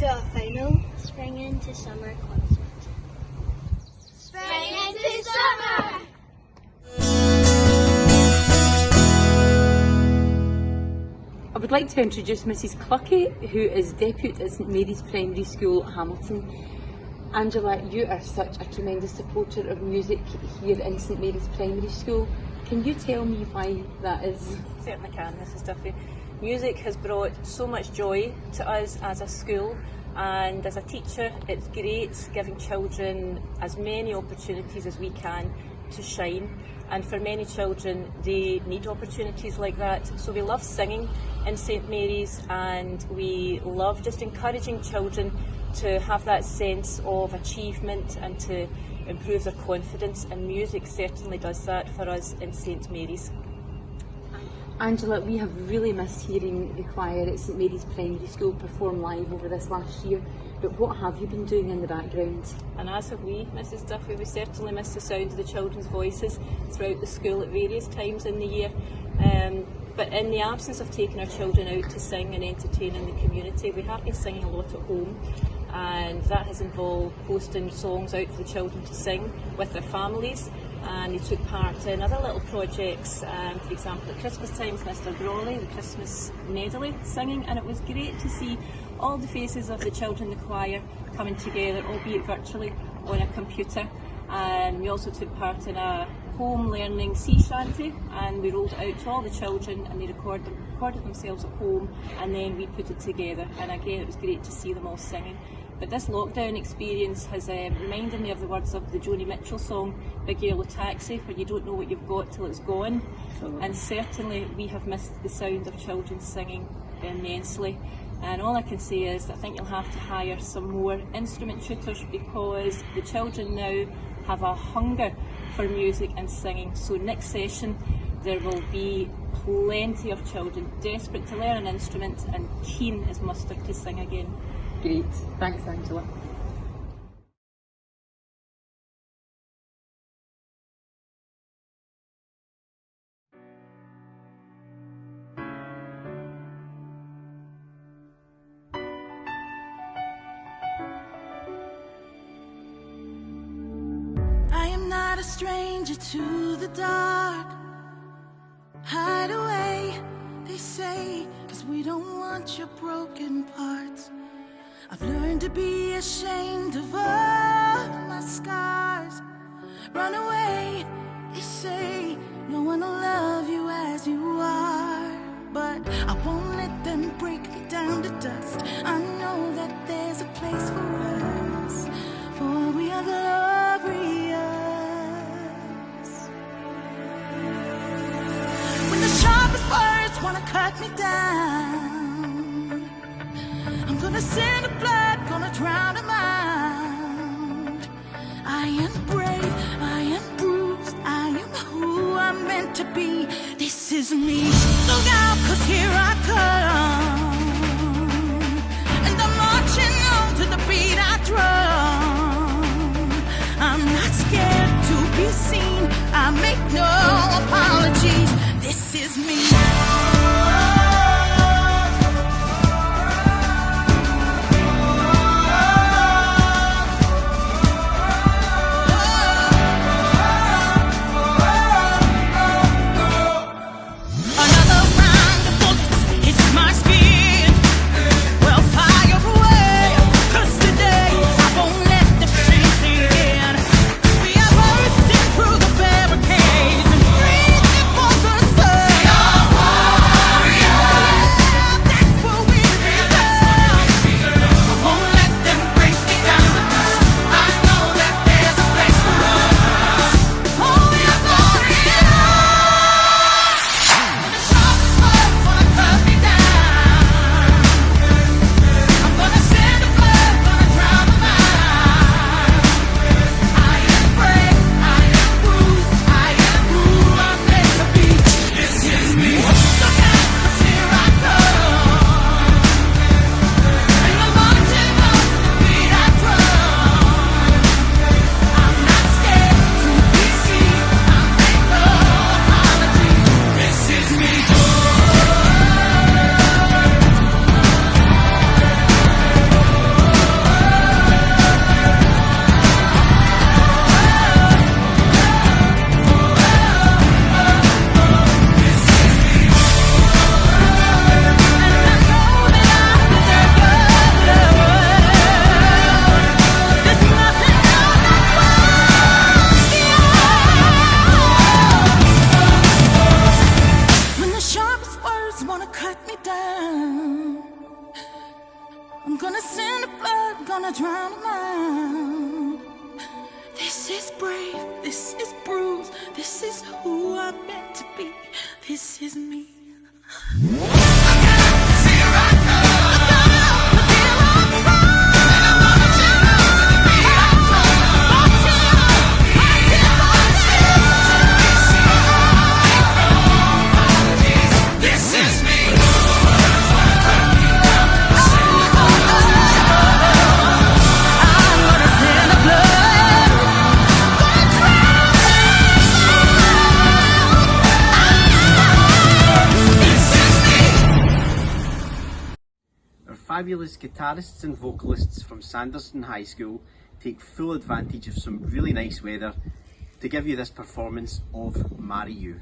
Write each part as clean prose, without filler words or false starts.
to our final Spring into Summer concert. Spring into Summer! I would like to introduce Mrs Clucky, who is Deputy at St Mary's Primary School, Hamilton. Angela, you are such a tremendous supporter of music here in St Mary's Primary School. Can you tell me why that is? Certainly can, Mrs Duffy. Music has brought so much joy to us as a school, and as a teacher it's great giving children as many opportunities as we can to shine, and for many children they need opportunities like that. So we love singing in St Mary's, and we love just encouraging children to have that sense of achievement and to improve their confidence, and music certainly does that for us in St Mary's. Angela, we have really missed hearing the choir at St Mary's Primary School perform live over this last year, but what have you been doing in the background? And as have we, Mrs Duffy. We certainly miss the sound of the children's voices throughout the school at various times in the year. But in the absence of taking our children out to sing and entertain in the community, we have been singing a lot at home, and that has involved posting songs out for the children to sing with their families. And they took part in other little projects, for example at Christmas time with Mr Brawley, the Christmas medley singing, and it was great to see all the faces of the children in the choir coming together, albeit virtually, on a computer. And we also took part in a home learning sea shanty, and we rolled it out to all the children, and they recorded themselves at home, and then we put it together. And again, it was great to see them all singing. But this lockdown experience has reminded me of the words of the Joni Mitchell song, Big Yellow Taxi, where you don't know what you've got till it's gone. And certainly we have missed the sound of children singing immensely. And all I can say is I think you'll have to hire some more instrument tutors, because the children now have a hunger for music and singing. So next session there will be plenty of children desperate to learn an instrument and keen as mustard to sing again. Great, thanks Angela. I am not a stranger to the dark. Hide away, they say, 'cause we don't want your broken parts. I've learned to be ashamed of all my scars. Run away, they say, no one will love you as you are. But I won't let them break me down to dust. I know that there's a place for us, for we are glorious. When the sharpest words wanna cut me down, I'm gonna send the blood, gonna drown them out. I am brave, I am bruised, I am who I'm meant to be. This is me. Look out, 'cause here I come, and I'm marching on to the beat I drum. I'm not scared to be seen, I make no apologies. This is me. gonna send the blood, gonna drown them out. This is brave, this is bruised, this is who I'm meant to be, this is me. Fabulous guitarists and vocalists from Sanderson High School take full advantage of some really nice weather to give you this performance of Marry You.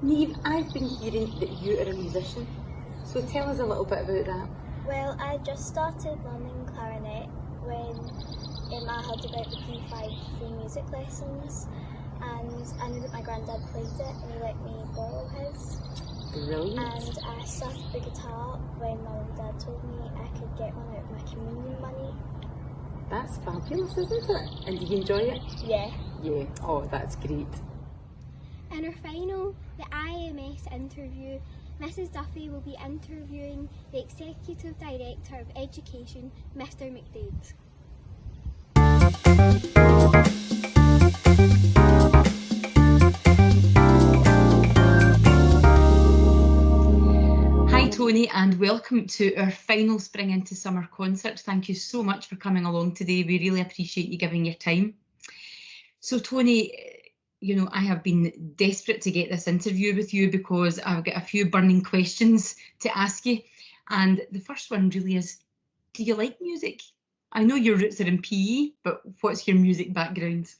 Niamh, I've been hearing that you are a musician, so tell us a little bit about that. Well, I just started learning clarinet when I heard about the P5 free music lessons, and I knew that my granddad played it and he let me borrow his. Brilliant. And I started the guitar when my mum and dad told me I could get one out of my communion money. That's fabulous, isn't it? And do you enjoy it? Yeah. Yeah. Oh, that's great. In our final, the IMS interview, Mrs Duffy will be interviewing the Executive Director of Education, Mr McDade. Hi Tony, and welcome to our final Spring into Summer concert. Thank you so much for coming along today. We really appreciate you giving your time. So Tony, you know, I have been desperate to get this interview with you because I've got a few burning questions to ask you. And the first one really is, do you like music? I know your roots are in PE, but what's your music background?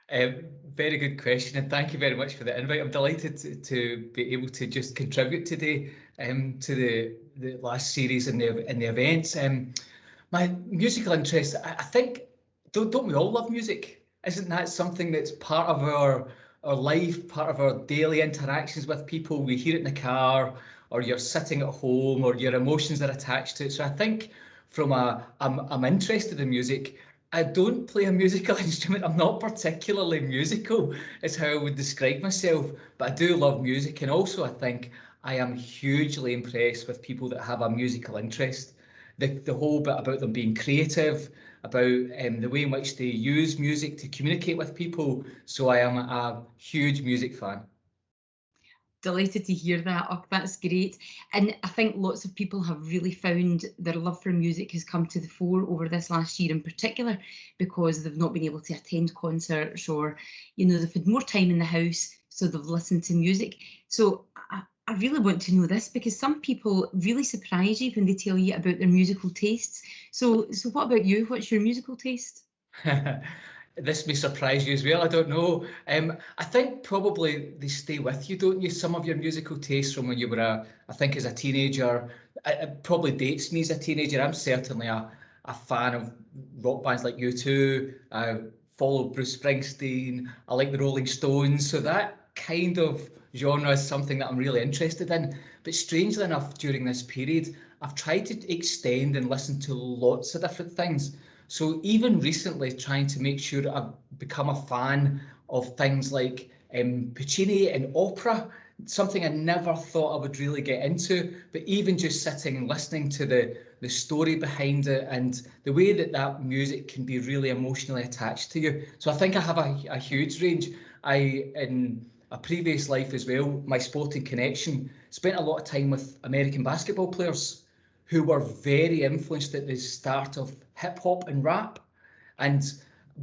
Very good question, and thank you very much for the invite. I'm delighted to be able to just contribute today to the last series in the events. My musical interest, I think, don't we all love music? Isn't that something that's part of our life, part of our daily interactions with people? We hear it in the car, or you're sitting at home, or your emotions are attached to it. So I think I'm interested in music. I don't play a musical instrument. I'm not particularly musical, is how I would describe myself, but I do love music. And also I think I am hugely impressed with people that have a musical interest. The whole bit about them being creative, about the way in which they use music to communicate with people. So I am a huge music fan. Delighted to hear that. Oh, that's great. And I think lots of people have really found their love for music has come to the fore over this last year in particular, because they've not been able to attend concerts, or, you know, they've had more time in the house, so they've listened to music. So I really want to know this because some people really surprise you when they tell you about their musical tastes. So what about you? What's your musical taste? This may surprise you as well. I don't know. I think probably they stay with you, don't you? Some of your musical tastes from when you were I think as a teenager, it probably dates me as a teenager. I'm certainly a fan of rock bands like U2. I follow Bruce Springsteen. I like the Rolling Stones. So that kind of genre is something that I'm really interested in. But strangely enough, during this period, I've tried to extend and listen to lots of different things. So even recently, trying to make sure I've become a fan of things like Puccini and opera, something I never thought I would really get into, but even just sitting and listening to the story behind it and the way that that music can be really emotionally attached to you. So I think I have a huge range. In a previous life as well, my sporting connection, spent a lot of time with American basketball players who were very influenced at the start of hip hop and rap. And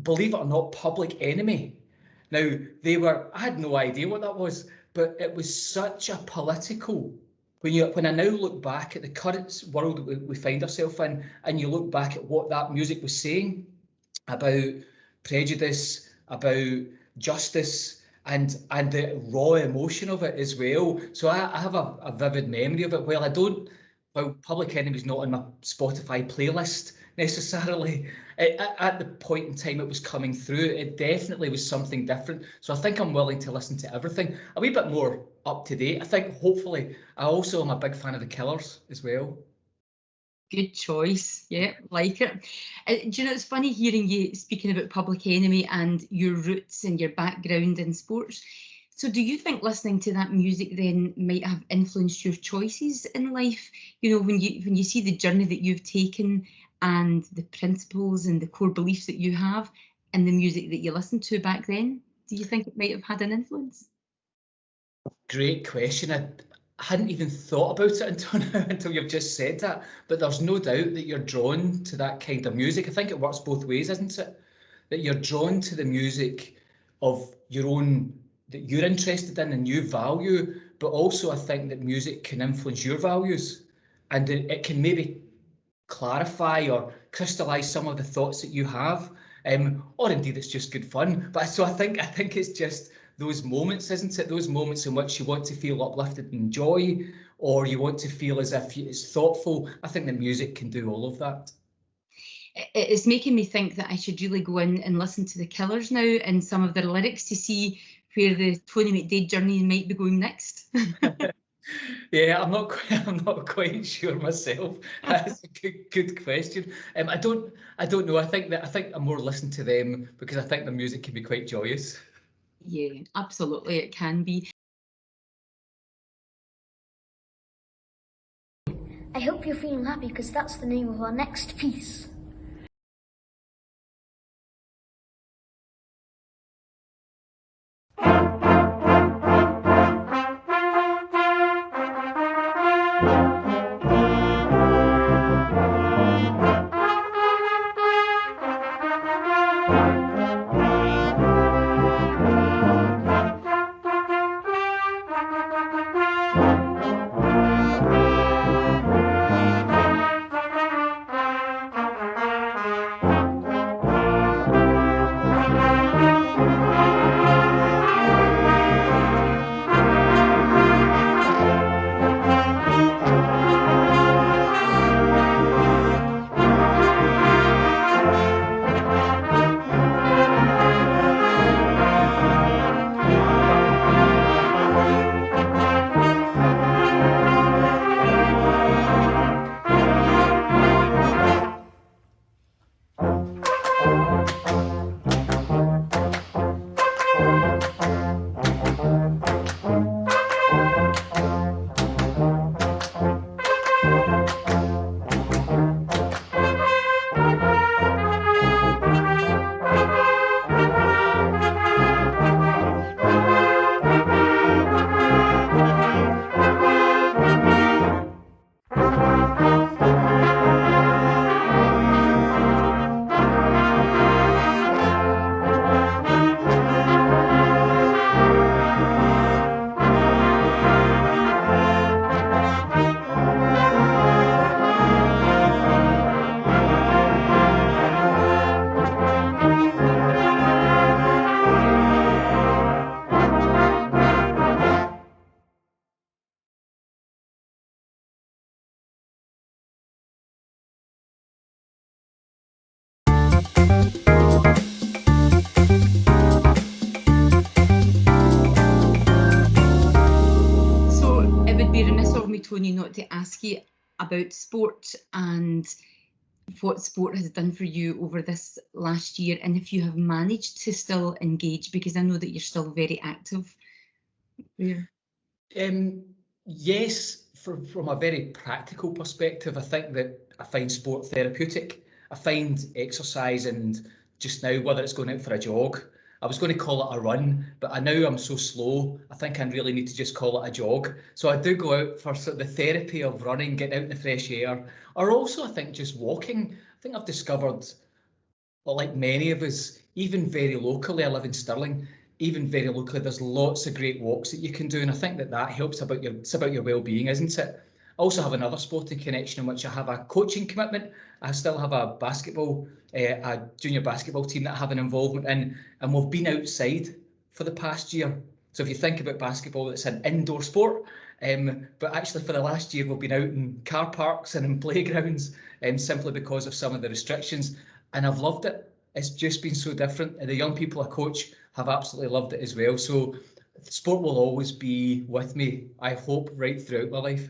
believe it or not, Public Enemy. Now, I had no idea what that was, but it was such a political, when I now look back at the current world we find ourselves in, and you look back at what that music was saying about prejudice, about justice, and the raw emotion of it as well. So I have a vivid memory of it. Well, Public Enemy's not on my Spotify playlist necessarily. At the point in time it was coming through, it definitely was something different. So I think I'm willing to listen to everything. A wee bit more up to date. I think hopefully I also am a big fan of the Killers as well. Good choice. Yeah, like it. Do you know, it's funny hearing you speaking about Public Enemy and your roots and your background in sports. So do you think listening to that music then might have influenced your choices in life? You know, when you see the journey that you've taken and the principles and the core beliefs that you have in the music that you listened to back then, do you think it might have had an influence? Great question. I hadn't even thought about it until now, until you've just said that. But there's no doubt that you're drawn to that kind of music. I think it works both ways, isn't it? That you're drawn to the music of your own, that you're interested in and you value, but also I think that music can influence your values, and it can maybe clarify or crystallize some of the thoughts that you have, or indeed it's just good fun. But so I think it's just those moments, isn't it? Those moments in which you want to feel uplifted and joy, or you want to feel as if it's thoughtful. I think the music can do all of that. It's making me think that I should really go in and listen to the Killers now and some of their lyrics to see where the Tony McDade journey might be going next. Yeah, I'm not quite sure myself. That's a good question. I don't know. I think I'm more listening to them because I think the music can be quite joyous. Yeah, absolutely, it can be. I hope you're feeling happy because that's the name of our next piece. Tony, not to ask you about sport and what sport has done for you over this last year, and if you have managed to still engage, because I know that you're still very active. Yeah. Yes, from a very practical perspective, I think that I find sport therapeutic. I find exercise, and just now, whether it's going out for a jog, I was going to call it a run, but I know I'm so slow, I think I really need to just call it a jog. So I do go out for sort of the therapy of running, getting out in the fresh air, or also I think just walking. I think I've discovered, well, like many of us, even very locally, I live in Stirling, even very locally, there's lots of great walks that you can do, and I think that helps about it's about your well-being, isn't it? I also have another sporting connection in which I have a coaching commitment. I still have a junior basketball team that I have an involvement in, and we've been outside for the past year. So if you think about basketball, it's an indoor sport, but actually for the last year, we've been out in car parks and in playgrounds, simply because of some of the restrictions, and I've loved it. It's just been so different. And the young people I coach have absolutely loved it as well. So sport will always be with me, I hope, right throughout my life.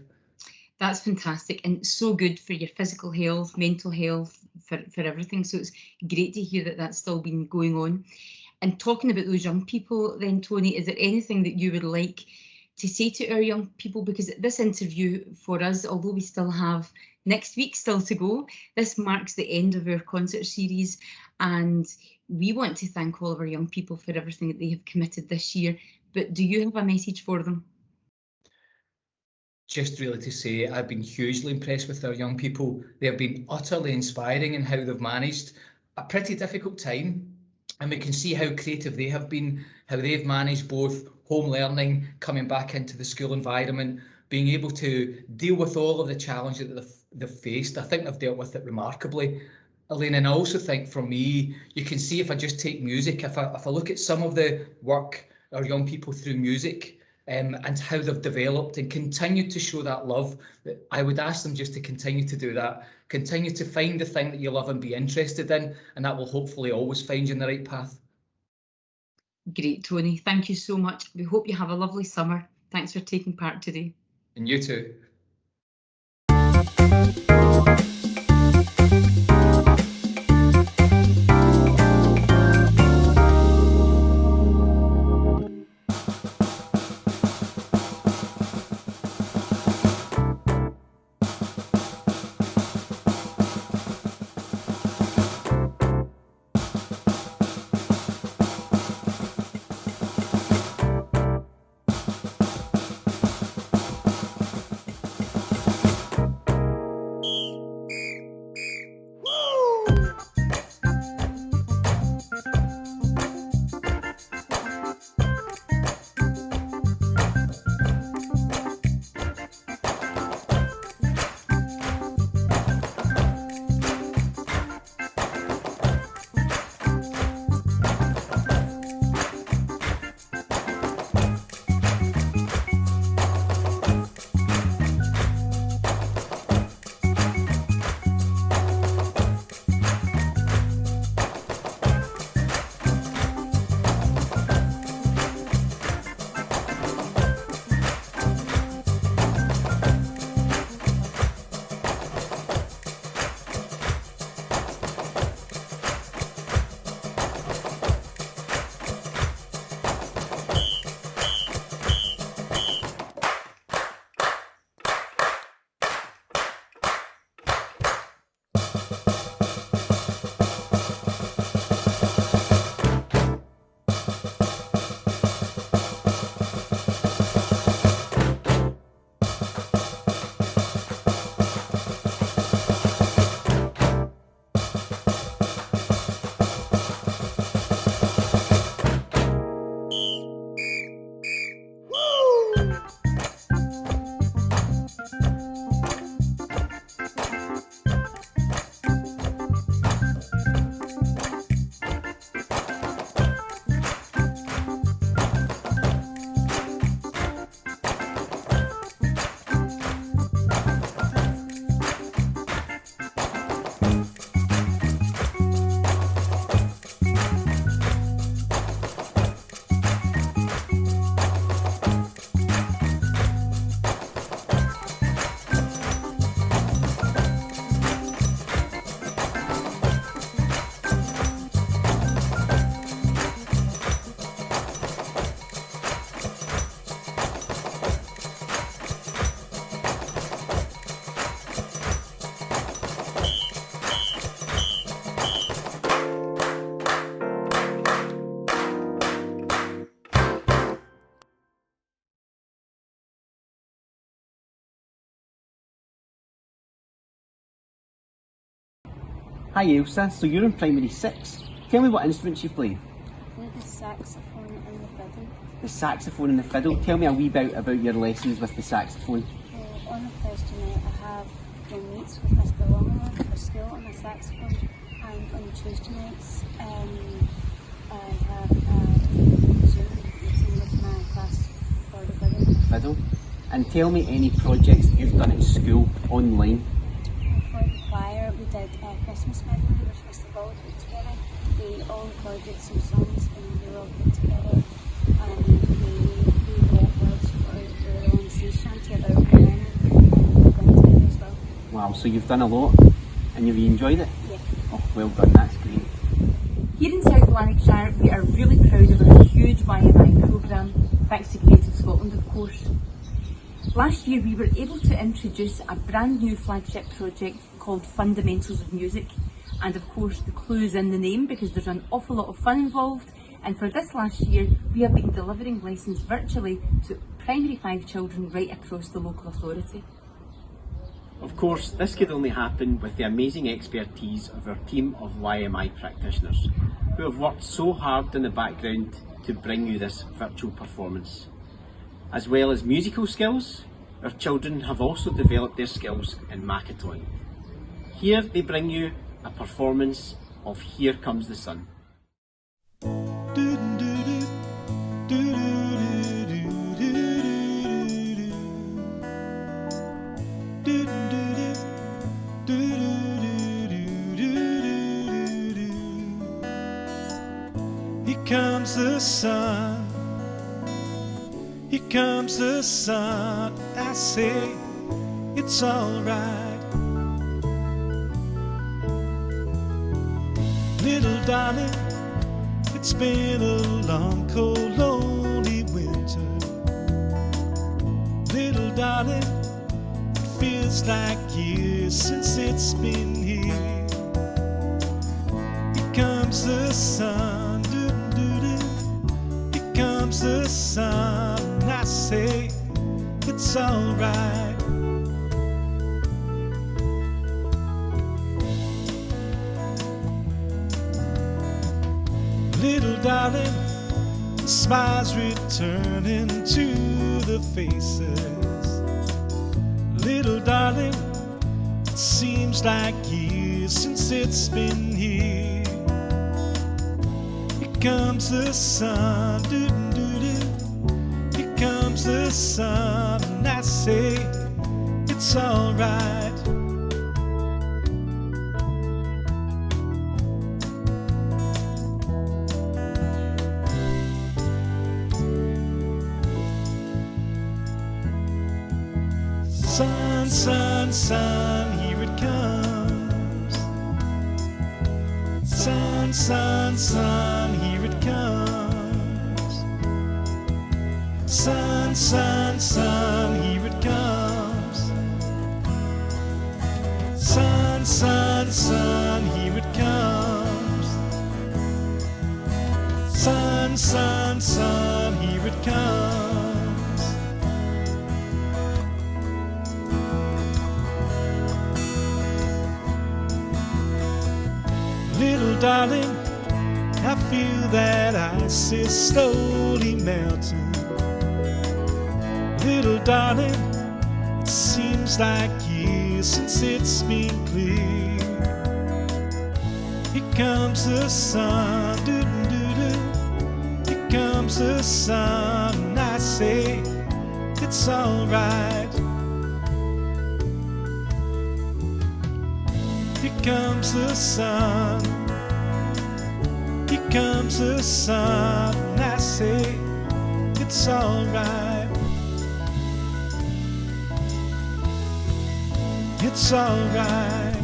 That's fantastic, and so good for your physical health, mental health, for everything. So it's great to hear that that's still been going on. And talking about those young people then, Tony, is there anything that you would like to say to our young people? Because this interview for us, although we still have next week still to go, this marks the end of our concert series, and we want to thank all of our young people for everything that they have committed this year. But do you have a message for them? Just really to say, I've been hugely impressed with our young people. They have been utterly inspiring in how they've managed a pretty difficult time. And we can see how creative they have been, how they've managed both home learning, coming back into the school environment, being able to deal with all of the challenges that they've faced. I think they've dealt with it remarkably, Elaine. And I also think for me, you can see if I just take music, if I look at some of the work our young people through music, and how they've developed and continued to show that love, I would ask them just to continue to do that. Continue to find the thing that you love and be interested in, and that will hopefully always find you in the right path. Great, Tony. Thank you so much. We hope you have a lovely summer. Thanks for taking part today. And you too. Hi Elsa, so you're in primary 6. Tell me what instruments you play. The saxophone and the fiddle. The saxophone and the fiddle. Tell me a wee bit about your lessons with the saxophone. So on a Thursday night I have drum meets with Mr. Longmore for school on the saxophone, and on Tuesday nights I have a Zoom meeting with my class for the fiddle. Fiddle. And tell me any projects that you've done at school online. For the choir we did a Christmas medley which Mr. Ball put together. We all recorded some songs and we were all put together, and we wrote words for our own sea shanty about learning and going together as well. Wow, so you've done a lot and you've enjoyed it? Yeah. Oh, well done, that's great. Here in South Lanarkshire, we are really proud of our huge YMI programme, thanks to Creative Scotland of course. Last year we were able to introduce a brand new flagship project called Fundamentals of Music, and of course the clue is in the name because there's an awful lot of fun involved, and for this last year we have been delivering lessons virtually to primary 5 children right across the local authority. Of course, this could only happen with the amazing expertise of our team of YMI practitioners, who have worked so hard in the background to bring you this virtual performance. As well as musical skills, our children have also developed their skills in Makaton. Here they bring you a performance of Here Comes the Sun. Here comes the sun, here comes the sun. I say it's alright. Little darling, it's been a long, cold, lonely winter. Little darling, it feels like years since it's been here. Here comes the sun, doo-doo-doo. Here comes the sun, and I say it's alright. Little darling, the smiles returning to the faces. Little darling, it seems like years since it's been here. Here comes the sun, doo-doo-doo. Here comes the sun, and I say it's alright. Sun, sun, sun, here it comes. Sun, sun, sun, here it comes. Sun, sun, sun, here it comes. Sun, sun, sun, here it comes. Sun, sun, sun, here it comes. Little darling, I feel that ice is slowly melting. Little darling, it seems like years since it's been clear. Here comes the sun, doo-doo-doo. Here comes the sun, and I say it's alright. Here comes the sun, here comes the sun, and I say it's alright. It's alright.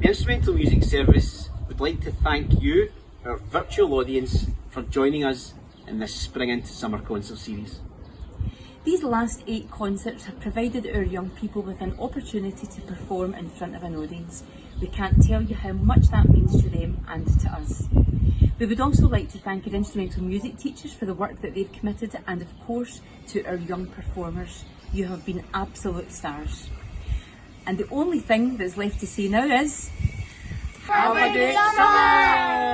The Instrumental Music Service would like to thank you, our virtual audience, for joining us in this Spring into Summer concert series. These last 8 concerts have provided our young people with an opportunity to perform in front of an audience. We can't tell you how much that means to them and to us. We would also like to thank our instrumental music teachers for the work that they've committed, and of course to our young performers. You have been absolute stars. And the only thing that's left to say now is... Have a good summer!